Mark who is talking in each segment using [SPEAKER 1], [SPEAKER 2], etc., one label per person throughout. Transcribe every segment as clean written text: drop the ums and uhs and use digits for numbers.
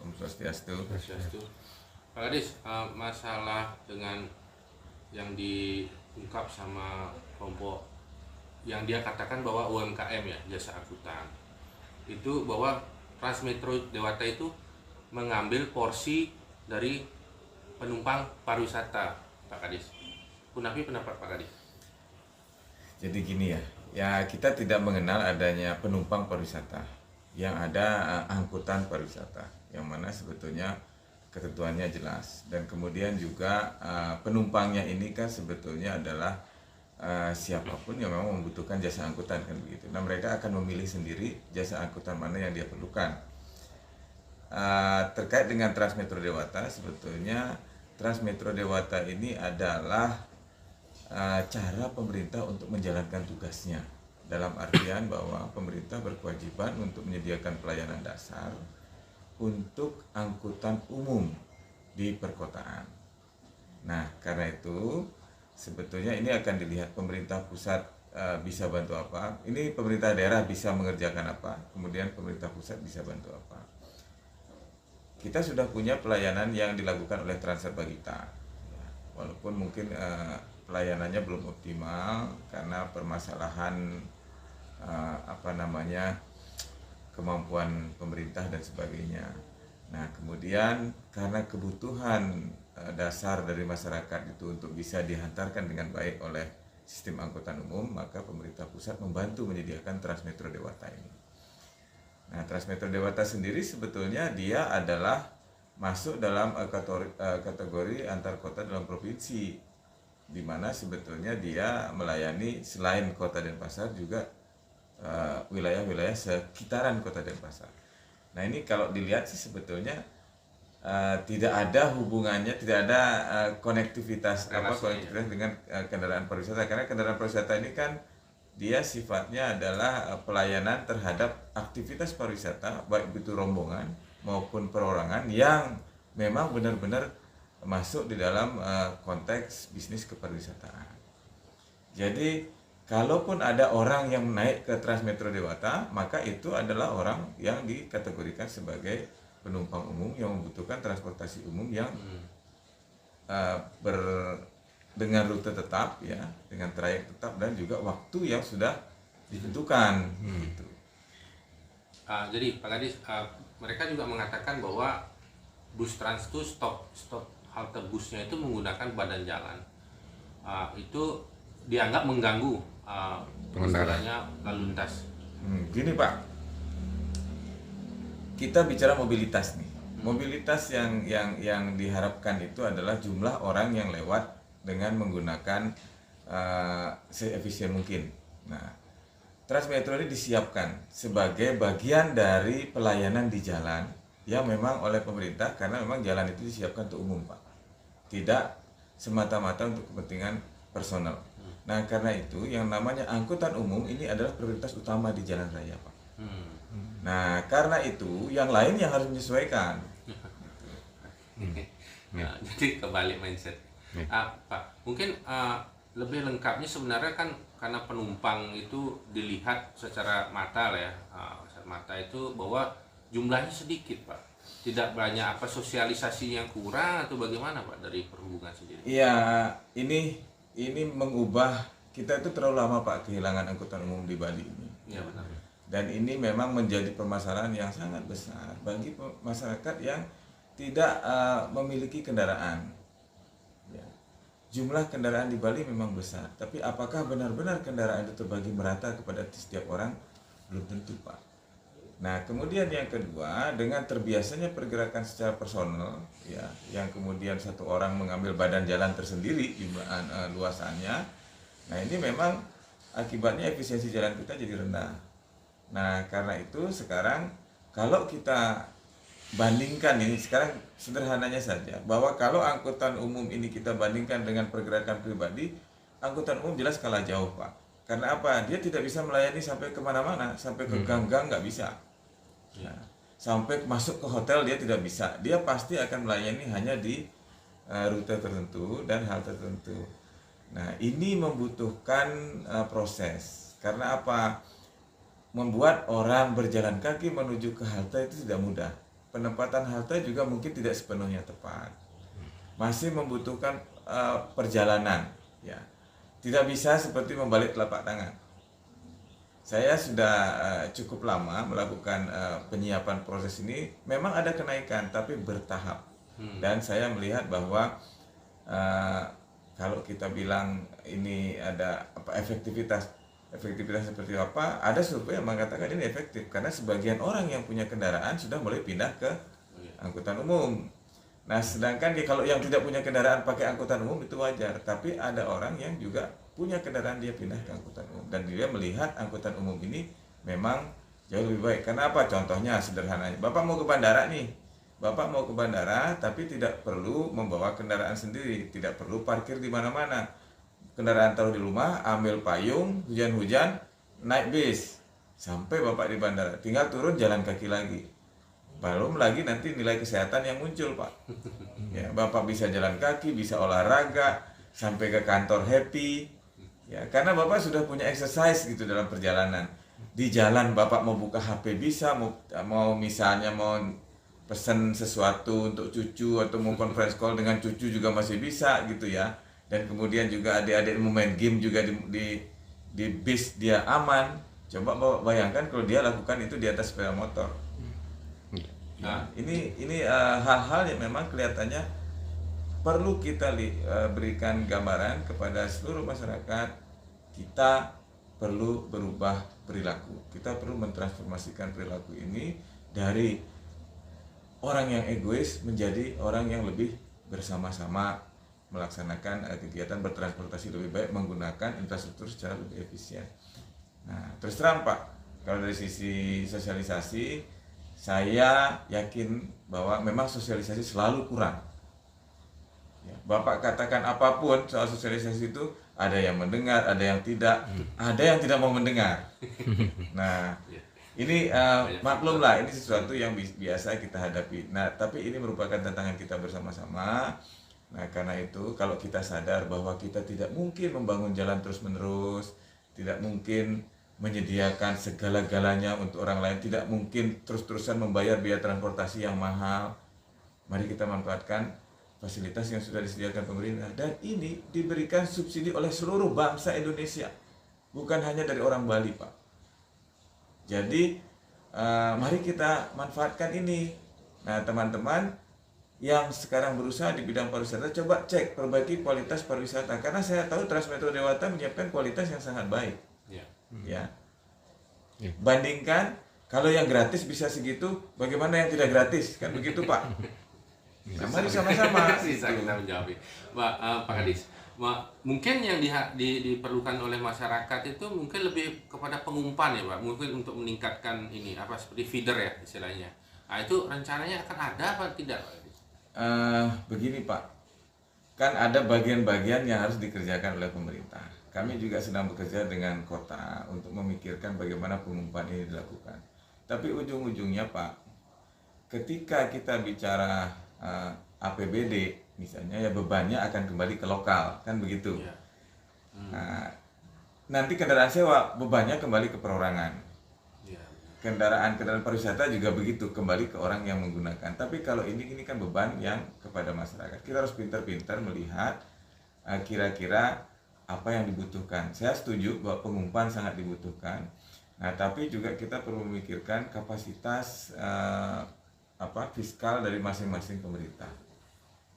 [SPEAKER 1] Om Swastiastu.
[SPEAKER 2] Swastiastu. Pak Kadis, masalah dengan yang diungkap sama kelompok yang dia katakan bahwa UMKM ya, jasa angkutan, itu bahwa Transmetro Dewata itu mengambil porsi dari penumpang pariwisata, Pak Kadis. Kunapi pendapat Pak Kadis?
[SPEAKER 1] Jadi gini ya kita tidak mengenal adanya penumpang pariwisata, yang ada angkutan pariwisata, yang mana sebetulnya ketentuannya jelas, dan kemudian juga penumpangnya ini kan sebetulnya adalah siapapun yang memang membutuhkan jasa angkutan kan begitu. Nah, mereka akan memilih sendiri jasa angkutan mana yang dia perlukan. Terkait dengan Transmetro Dewata, sebetulnya Transmetro Dewata ini adalah cara pemerintah untuk menjalankan tugasnya, dalam artian bahwa pemerintah berkewajiban untuk menyediakan pelayanan dasar untuk angkutan umum di perkotaan. Nah, karena itu sebetulnya ini akan dilihat pemerintah pusat bisa bantu apa, ini pemerintah daerah bisa mengerjakan apa, kemudian pemerintah pusat bisa bantu apa. Kita sudah punya pelayanan yang dilakukan oleh Transservagita, walaupun mungkin pelayanannya belum optimal karena permasalahan kemampuan pemerintah dan sebagainya. Nah, kemudian karena kebutuhan dasar dari masyarakat itu untuk bisa dihantarkan dengan baik oleh sistem angkutan umum, maka pemerintah pusat membantu menyediakan Transmetro Dewata ini. Nah, Transmetro Dewata sendiri sebetulnya dia adalah masuk dalam kategori antar kota dalam provinsi, di mana sebetulnya dia melayani selain Kota Denpasar juga wilayah-wilayah sekitaran Kota Denpasar. Nah, ini kalau dilihat sih sebetulnya tidak ada hubungannya, tidak ada konektivitas dengan kendaraan pariwisata, karena kendaraan pariwisata ini kan dia sifatnya adalah pelayanan terhadap aktivitas pariwisata, baik itu rombongan maupun perorangan yang memang benar-benar masuk di dalam konteks bisnis kepariwisataan. Jadi kalaupun ada orang yang naik ke Transmetro Dewata, maka itu adalah orang yang dikategorikan sebagai penumpang umum yang membutuhkan transportasi umum yang dengan rute tetap, ya, dengan trayek tetap dan juga waktu yang sudah ditentukan. Gitu.
[SPEAKER 2] Jadi Pak Kadis, mereka juga mengatakan bahwa bus Trans itu stop halte busnya itu menggunakan badan jalan. Itu dianggap mengganggu pengendaranya lalu lintas.
[SPEAKER 1] Gini Pak, kita bicara mobilitas nih. Mobilitas yang diharapkan itu adalah jumlah orang yang lewat dengan menggunakan seefisien mungkin. Nah, Transmetro ini disiapkan sebagai bagian dari pelayanan di jalan yang memang oleh pemerintah, karena memang jalan itu disiapkan untuk umum Pak, tidak semata-mata untuk kepentingan personal. Nah, karena itu yang namanya angkutan umum ini adalah prioritas utama di jalan raya Pak. Nah, karena itu yang lain yang harus menyesuaikan.
[SPEAKER 2] Nah, jadi kebalik mindset. Pak, mungkin lebih lengkapnya sebenarnya kan karena penumpang itu dilihat secara mata lah ya, mata itu bahwa jumlahnya sedikit Pak, tidak banyak sosialisasi yang kurang atau bagaimana Pak dari perhubungan sendiri?
[SPEAKER 1] Iya, ini mengubah, kita itu terlalu lama Pak kehilangan angkutan umum di Bali ini.
[SPEAKER 2] Ya, benar.
[SPEAKER 1] Dan ini memang menjadi permasalahan yang sangat besar bagi masyarakat yang tidak memiliki kendaraan. Ya. Jumlah kendaraan di Bali memang besar, tapi apakah benar-benar kendaraan itu terbagi merata kepada setiap orang? Belum tentu Pak. Nah, kemudian yang kedua, dengan terbiasanya pergerakan secara personal, ya, yang kemudian satu orang mengambil badan jalan tersendiri jumlah luasannya. Nah, ini memang akibatnya efisiensi jalan kita jadi rendah. Nah, karena itu sekarang kalau kita bandingkan ini, sekarang sederhananya saja, bahwa kalau angkutan umum ini kita bandingkan dengan pergerakan pribadi, angkutan umum jelas kalah jauh Pak. Karena apa? Dia tidak bisa melayani sampai kemana-mana, sampai ke gang-gang nggak bisa. Nah, sampai masuk ke hotel dia tidak bisa. Dia pasti akan melayani hanya di rute tertentu dan halte tertentu. Nah, ini membutuhkan proses. Karena apa? Membuat orang berjalan kaki menuju ke halte itu tidak mudah. Penempatan halte juga mungkin tidak sepenuhnya tepat. Masih membutuhkan perjalanan, ya. Tidak bisa seperti membalik telapak tangan. Saya sudah cukup lama melakukan penyiapan proses ini. Memang ada kenaikan, tapi bertahap. Dan saya melihat bahwa kalau kita bilang ini ada efektivitas seperti apa, ada survei yang mengatakan ini efektif karena sebagian orang yang punya kendaraan sudah mulai pindah ke angkutan umum. Nah, sedangkan kalau yang tidak punya kendaraan pakai angkutan umum itu wajar, tapi ada orang yang juga punya kendaraan dia pindah ke angkutan umum dan dia melihat angkutan umum ini memang jauh lebih baik. Karena apa? Contohnya sederhananya, Bapak mau ke bandara nih. Bapak mau ke bandara tapi tidak perlu membawa kendaraan sendiri, tidak perlu parkir di mana-mana. Kendaraan taruh di rumah, ambil payung, hujan-hujan, naik bis sampai Bapak di bandara, tinggal turun jalan kaki lagi. Belum lagi nanti nilai kesehatan yang muncul, Pak. Ya, Bapak bisa jalan kaki, bisa olahraga, sampai ke kantor happy. Ya, karena Bapak sudah punya exercise gitu dalam perjalanan. Di jalan Bapak mau buka HP bisa, mau misalnya mau pesan sesuatu untuk cucu atau mau conference call dengan cucu juga masih bisa gitu ya. Dan kemudian juga adik-adik mau main game juga di bis dia aman. Coba bayangkan kalau dia lakukan itu di atas sepeda motor. Nah, ini hal-hal yang memang kelihatannya perlu kita berikan gambaran kepada seluruh masyarakat. Kita perlu berubah perilaku. Kita perlu mentransformasikan perilaku ini dari orang yang egois menjadi orang yang lebih bersama-sama melaksanakan kegiatan bertransportasi lebih baik, menggunakan infrastruktur secara lebih efisien. Nah, terus terang Pak, kalau dari sisi sosialisasi, saya yakin bahwa memang sosialisasi selalu kurang. Ya, Bapak katakan apapun soal sosialisasi itu, ada yang mendengar, ada yang tidak, ada yang tidak mau mendengar. Nah, ini maklumlah, ini sesuatu yang biasa kita hadapi. Nah, tapi ini merupakan tantangan kita bersama-sama. Nah, karena itu kalau kita sadar bahwa kita tidak mungkin membangun jalan terus-menerus, tidak mungkin menyediakan segala-galanya untuk orang lain, tidak mungkin terus-terusan membayar biaya transportasi yang mahal. Mari kita manfaatkan fasilitas yang sudah disediakan pemerintah, dan ini diberikan subsidi oleh seluruh bangsa Indonesia, bukan hanya dari orang Bali, Pak. Jadi mari kita manfaatkan ini. Nah, teman-teman yang sekarang berusaha di bidang pariwisata, coba cek, perbaiki kualitas pariwisata, karena saya tahu Trans Metro Dewata menyiapkan kualitas yang sangat baik. Ya. Bandingkan kalau yang gratis bisa segitu, bagaimana yang tidak gratis, kan begitu Pak? Nah, mari sama-sama.
[SPEAKER 2] Bisa kita menjawab, Pak Kadis. Mungkin yang diperlukan oleh masyarakat itu mungkin lebih kepada pengumpan ya Pak, mungkin untuk meningkatkan ini seperti feeder ya istilahnya. Nah, itu rencananya akan ada apa tidak Pak?
[SPEAKER 1] Begini Pak, kan ada bagian-bagian yang harus dikerjakan oleh pemerintah. Kami juga sedang bekerja dengan kota untuk memikirkan bagaimana pengumpan ini dilakukan. Tapi ujung-ujungnya Pak, ketika kita bicara APBD misalnya, ya bebannya akan kembali ke lokal, kan begitu. Nah, nanti kendaraan sewa bebannya kembali ke perorangan. Kendaraan pariwisata juga begitu, kembali ke orang yang menggunakan. Tapi kalau ini kan beban yang kepada masyarakat. Kita harus pintar-pintar melihat kira-kira apa yang dibutuhkan. Saya setuju bahwa pengumpan sangat dibutuhkan. Nah, tapi juga kita perlu memikirkan kapasitas fiskal dari masing-masing pemerintah.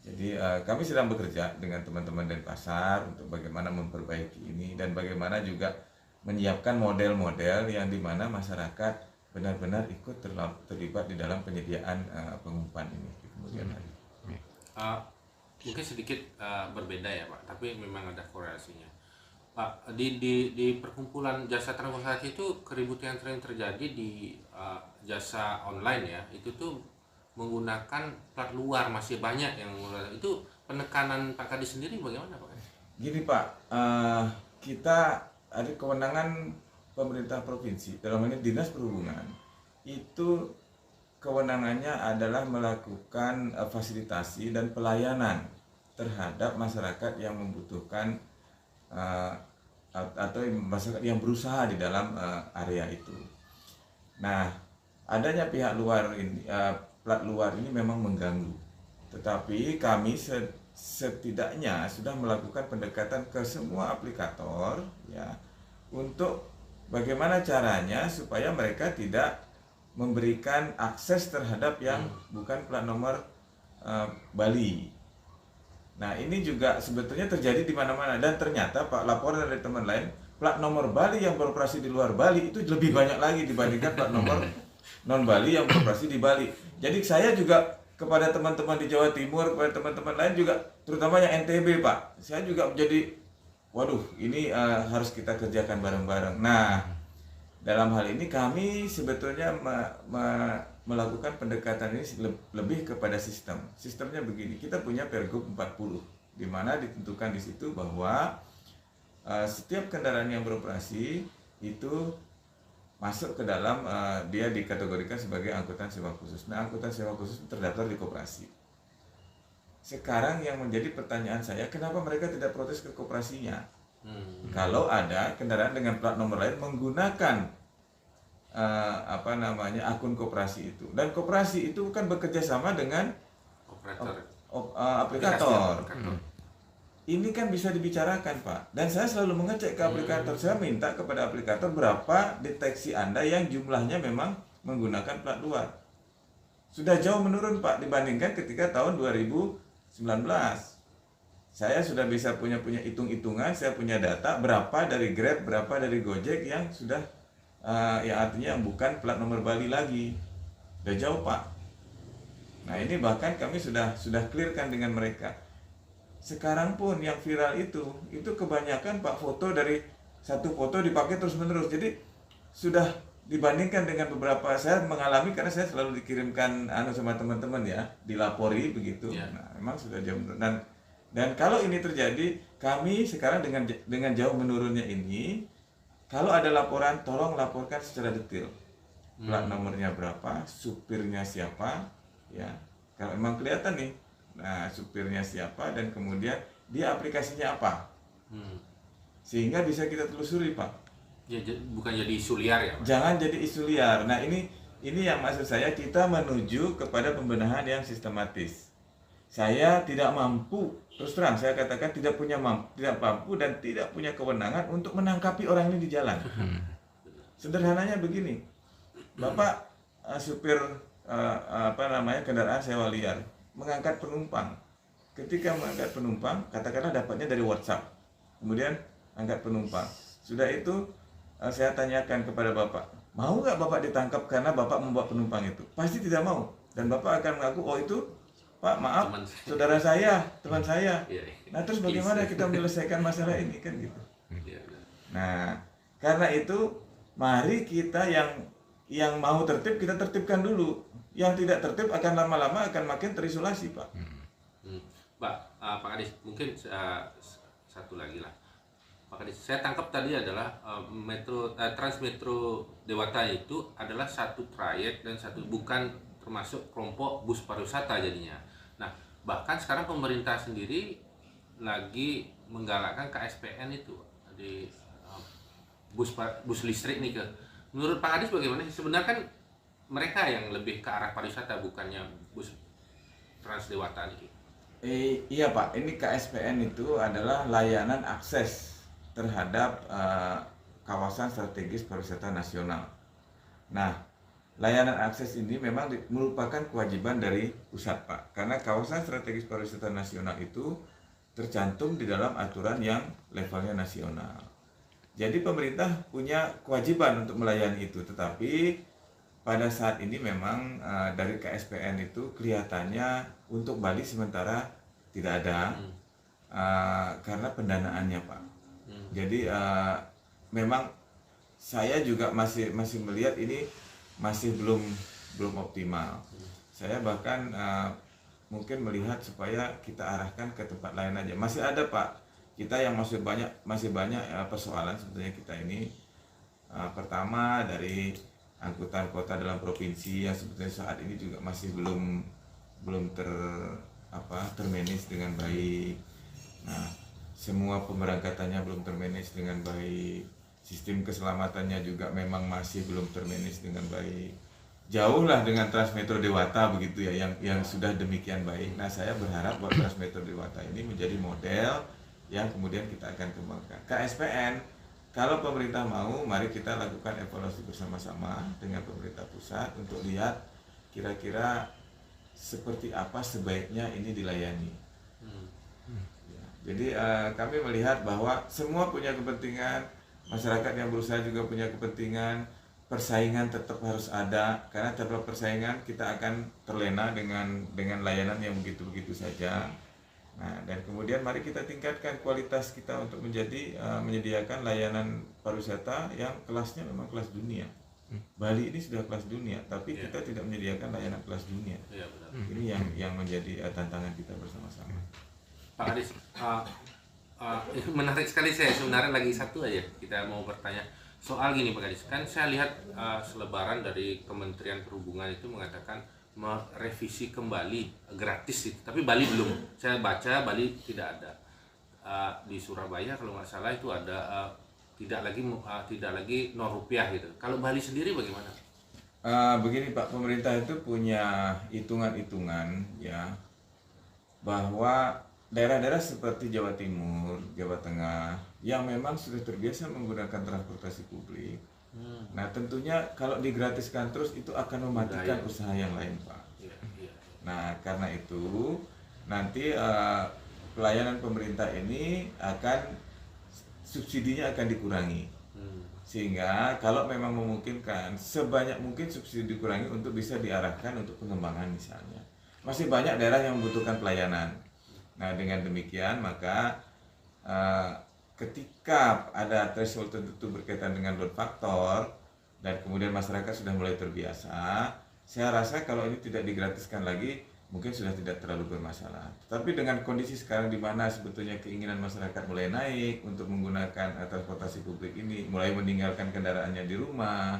[SPEAKER 1] Jadi kami sedang bekerja dengan teman-teman Denpasar untuk bagaimana memperbaiki ini, dan bagaimana juga menyiapkan model-model yang dimana masyarakat benar-benar ikut terlibat di dalam penyediaan pengumpan ini di kemudian hari.
[SPEAKER 2] Mungkin sedikit berbeda ya Pak, tapi memang ada korelasinya. Pak, di perkumpulan jasa transportasi itu keributan yang sering terjadi di jasa online ya, itu tuh menggunakan plat luar, masih banyak yang menggunakan. Itu penekanan Pak Kadis sendiri bagaimana Pak?
[SPEAKER 1] Gini Pak, kita ada kewenangan pemerintah provinsi, dalam hal ini Dinas Perhubungan, itu kewenangannya adalah melakukan fasilitasi dan pelayanan terhadap masyarakat yang membutuhkan atau masyarakat yang berusaha di dalam area itu. Nah, adanya pihak luar ini, plat luar ini memang mengganggu. Tetapi kami setidaknya sudah melakukan pendekatan ke semua aplikator ya untuk bagaimana caranya supaya mereka tidak memberikan akses terhadap yang bukan plat nomor Bali. Nah, ini juga sebetulnya terjadi di mana-mana dan ternyata Pak, laporan dari teman lain, plat nomor Bali yang beroperasi di luar Bali itu lebih banyak lagi dibandingkan plat nomor non Bali yang beroperasi di Bali. Jadi saya juga kepada teman-teman di Jawa Timur, kepada teman-teman lain juga, terutama yang NTB Pak, saya juga menjadi, waduh, ini harus kita kerjakan bareng-bareng. Nah, dalam hal ini kami sebetulnya melakukan pendekatan ini lebih kepada sistem. Sistemnya begini, kita punya Pergub 40, di mana ditentukan di situ bahwa setiap kendaraan yang beroperasi itu masuk ke dalam, dia dikategorikan sebagai angkutan sewa khusus. Nah, angkutan sewa khusus terdaftar di koperasi. Sekarang yang menjadi pertanyaan saya, kenapa mereka tidak protes ke koperasinya? Kalau ada kendaraan dengan plat nomor lain menggunakan akun koperasi itu, dan koperasi itu kan bekerja sama dengan aplikator. Ini kan bisa dibicarakan Pak, dan saya selalu mengecek ke aplikator. Saya minta kepada aplikator berapa deteksi Anda yang jumlahnya memang menggunakan plat luar. Sudah jauh menurun Pak dibandingkan ketika tahun 2019. Saya sudah bisa punya hitung-hitungan, saya punya data berapa dari Grab, berapa dari Gojek yang sudah yang artinya bukan plat nomor Bali lagi. Sudah jauh Pak. Nah, ini bahkan kami sudah clearkan dengan mereka. Sekarang pun yang viral itu kebanyakan Pak foto dari satu foto dipakai terus-menerus. Jadi sudah dibandingkan dengan beberapa, saya mengalami karena saya selalu dikirimkan sama teman-teman ya, dilapori begitu. Nah, memang sudah jauh menurun. Dan kalau ini terjadi, kami sekarang dengan jauh menurunnya ini, kalau ada laporan, tolong laporkan secara detail. Plat nomornya berapa, supirnya siapa, ya. Kalau memang kelihatan nih, nah supirnya siapa dan kemudian dia aplikasinya apa, sehingga bisa kita telusuri Pak.
[SPEAKER 2] Ya, bukan jadi isu liar ya Pak?
[SPEAKER 1] Jangan jadi isu liar. Nah, ini yang maksud saya, kita menuju kepada pembenahan yang sistematis. Saya tidak mampu, terus terang saya katakan tidak mampu dan tidak punya kewenangan untuk menangkapi orang ini di jalan. Sederhananya begini, Bapak supir kendaraan sewa liar mengangkat penumpang. Ketika mengangkat penumpang, katakanlah dapatnya dari WhatsApp, kemudian angkat penumpang. Sudah itu saya tanyakan kepada Bapak, mau nggak Bapak ditangkap karena Bapak membawa penumpang itu? Pasti tidak mau. Dan Bapak akan mengaku, oh itu Pak, maaf, saudara saya, teman saya. Nah, terus bagaimana kita menyelesaikan masalah ini kan gitu. Nah, karena itu mari kita yang mau tertib, kita tertibkan dulu. Yang tidak tertib akan lama-lama akan makin terisolasi Pak.
[SPEAKER 2] Pak Kadis, mungkin satu lagi lah Pak Kadis, saya tangkap tadi adalah Transmetro Dewata itu adalah satu trayek dan satu, bukan termasuk kelompok bus pariwisata jadinya. Nah, bahkan sekarang pemerintah sendiri lagi menggalakkan KSPN itu di bus listrik nih. Menurut Pak Kadis bagaimana? Sebenarnya kan mereka yang lebih ke arah pariwisata, bukannya bus Trans Dewata ini.
[SPEAKER 1] Iya Pak, ini KSPN itu adalah layanan akses terhadap kawasan strategis pariwisata nasional. Nah, layanan akses ini memang merupakan kewajiban dari pusat Pak, karena kawasan strategis pariwisata nasional itu tercantum di dalam aturan yang levelnya nasional. Jadi pemerintah punya kewajiban untuk melayani itu, tetapi pada saat ini memang dari KSPN itu kelihatannya untuk Bali sementara tidak ada, karena pendanaannya Pak. Jadi memang saya juga masih melihat ini masih belum optimal. Saya bahkan mungkin melihat supaya kita arahkan ke tempat lain aja. Masih ada Pak, kita yang masih banyak persoalan sebetulnya kita ini. Pertama dari angkutan kota dalam provinsi yang sebetulnya saat ini juga masih belum termanage dengan baik. Nah, semua pemberangkatannya belum termanage. termanage dengan baik, sistem keselamatannya juga memang masih belum termanage dengan baik. Jauh lah dengan Transmetro Dewata begitu ya, yang sudah demikian baik. Nah, saya berharap bahwa Transmetro Dewata ini menjadi model yang kemudian kita akan kembangkan. KSPN, kalau pemerintah mau, mari kita lakukan evaluasi bersama-sama dengan pemerintah pusat untuk lihat kira-kira seperti apa sebaiknya ini dilayani. Ya, jadi kami melihat bahwa semua punya kepentingan, masyarakat yang berusaha juga punya kepentingan, persaingan tetap harus ada, karena tanpa persaingan kita akan terlena dengan layanan yang begitu-begitu saja. Nah, dan kemudian mari kita tingkatkan kualitas kita untuk menyediakan layanan pariwisata yang kelasnya memang kelas dunia. Bali ini sudah kelas dunia, tapi kita tidak menyediakan layanan kelas dunia.
[SPEAKER 2] Benar.
[SPEAKER 1] Ini yang menjadi tantangan kita bersama-sama.
[SPEAKER 2] Pak Adis, menarik sekali. Saya sebenarnya lagi satu aja kita mau bertanya soal gini Pak Adis. Kan saya lihat selebaran dari Kementerian Perhubungan itu mengatakan merevisi kembali gratis itu, tapi Bali belum. Saya baca Bali tidak ada. Di Surabaya kalau nggak salah itu ada tidak lagi 0 rupiah gitu. Kalau Bali sendiri bagaimana?
[SPEAKER 1] Begini Pak, pemerintah itu punya hitungan-hitungan ya, bahwa daerah-daerah seperti Jawa Timur, Jawa Tengah yang memang sudah terbiasa menggunakan transportasi publik. Nah, tentunya kalau digratiskan terus itu akan mematikan usaha yang lain, Pak. Nah, karena itu nanti pelayanan pemerintah ini subsidinya akan dikurangi. Sehingga kalau memang memungkinkan, sebanyak mungkin subsidi dikurangi untuk bisa diarahkan untuk pengembangan misalnya. Masih banyak daerah yang membutuhkan pelayanan. Nah, dengan demikian maka ketika ada threshold tertentu berkaitan dengan load factor dan kemudian masyarakat sudah mulai terbiasa, saya rasa kalau ini tidak digratiskan lagi mungkin sudah tidak terlalu bermasalah. Tapi dengan kondisi sekarang di mana sebetulnya keinginan masyarakat mulai naik untuk menggunakan transportasi publik ini, mulai meninggalkan kendaraannya di rumah,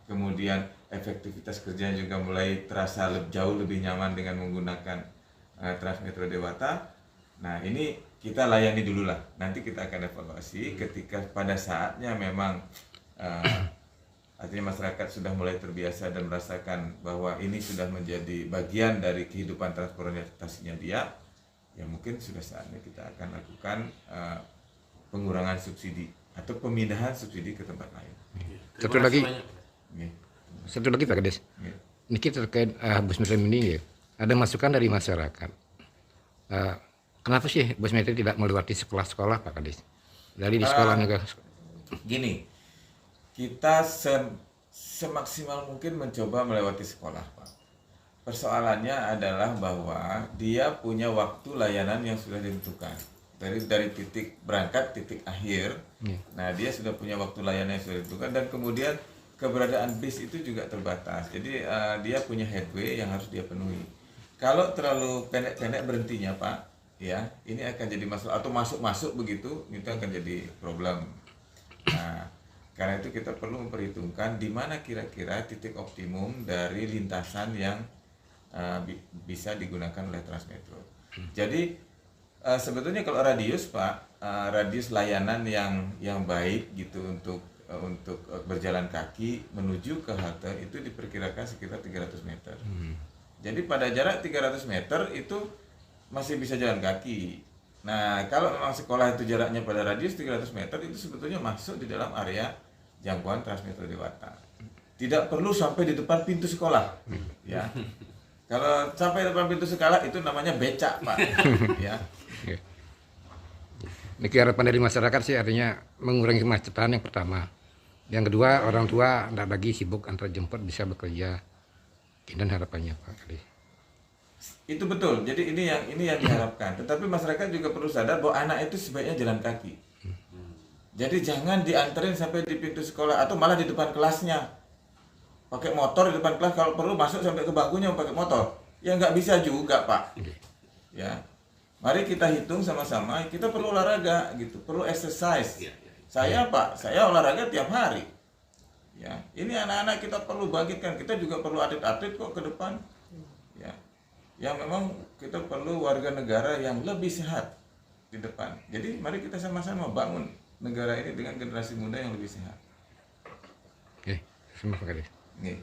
[SPEAKER 1] kemudian efektivitas kerjanya juga mulai terasa jauh lebih nyaman dengan menggunakan Transmetro Dewata. Nah, ini kita layani dulu lah. Nanti kita akan evaluasi ketika pada saatnya memang artinya masyarakat sudah mulai terbiasa dan merasakan bahwa ini sudah menjadi bagian dari kehidupan transportasinya dia, ya mungkin sudah saatnya kita akan lakukan pengurangan subsidi atau pemindahan subsidi ke tempat lain.
[SPEAKER 3] Satu lagi Pak Kades. Ini kita terkait bus metro ini ya. Ada masukan dari masyarakat. Kenapa sih bus metro tidak melewati sekolah-sekolah Pak Kades? Dari di sekolahnya ke
[SPEAKER 1] gini, kita semaksimal mungkin mencoba melewati sekolah, Pak. Persoalannya adalah bahwa dia punya waktu layanan yang sudah ditentukan. Dari titik berangkat, titik akhir. Nah, dia sudah punya waktu layanan yang sudah ditentukan dan kemudian keberadaan bis itu juga terbatas. Jadi dia punya headway yang harus dia penuhi. Kalau terlalu pendek-pendek berhentinya, Pak, ya, ini akan jadi masalah atau masuk-masuk begitu, itu akan jadi problem. Nah, karena itu kita perlu memperhitungkan di mana kira-kira titik optimum dari lintasan yang bisa digunakan oleh Transmetro. Jadi sebetulnya kalau radius Pak, radius layanan yang baik gitu untuk berjalan kaki menuju ke halte itu diperkirakan sekitar 300 meter. Jadi pada jarak 300 meter itu masih bisa jalan kaki. Nah, kalau memang sekolah itu jaraknya pada radius 300 meter itu sebetulnya masuk di dalam area jangkauan Transmetro Dewata. Tidak perlu sampai di depan pintu sekolah, ya. Kalau sampai di depan pintu sekolah itu namanya becak, Pak. Ya.
[SPEAKER 3] Ini harapan dari masyarakat sih artinya mengurangi kemacetan yang pertama. Yang kedua, orang tua tidak lagi sibuk antar jemput, bisa bekerja. Dan harapannya Pak Kades.
[SPEAKER 1] Itu betul. Jadi ini yang diharapkan. Tetapi masyarakat juga perlu sadar bahwa anak itu sebaiknya jalan kaki. Jadi jangan dianterin sampai di pintu sekolah atau malah di depan kelasnya. Pakai motor di depan kelas, kalau perlu masuk sampai ke bangkunya pakai motor. Ya nggak bisa juga, Pak. Ya. Mari kita hitung sama-sama, kita perlu olahraga gitu, perlu exercise. Saya Pak, saya olahraga tiap hari. Ya, ini anak-anak kita perlu bangkitkan. Kita juga perlu atlet-atlet kok ke depan. Ya. Yang memang kita perlu warga negara yang lebih sehat di depan. Jadi mari kita sama-sama bangun negara ini dengan generasi muda yang lebih sehat.
[SPEAKER 3] Oke, terima kasih Pak Kades.
[SPEAKER 1] Nggih.